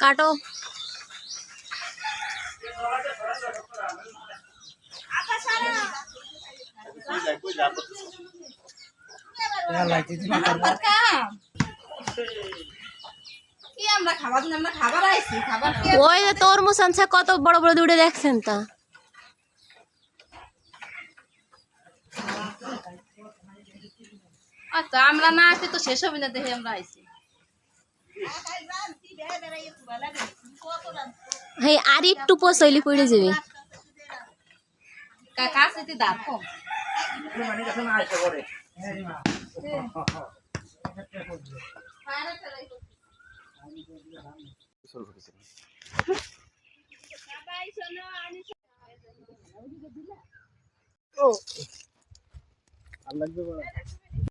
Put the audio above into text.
काटो ওই যে তরমুজ আনছে কত বড় বড় দুটো দেখছেন তা আচ্ছা আমরা না আসি তো শেষ হবে না দেখে আমরা আইছি হ্যাঁ আর একটু পচইলি পড়ে যাবে কাকা সেটি দেখো ও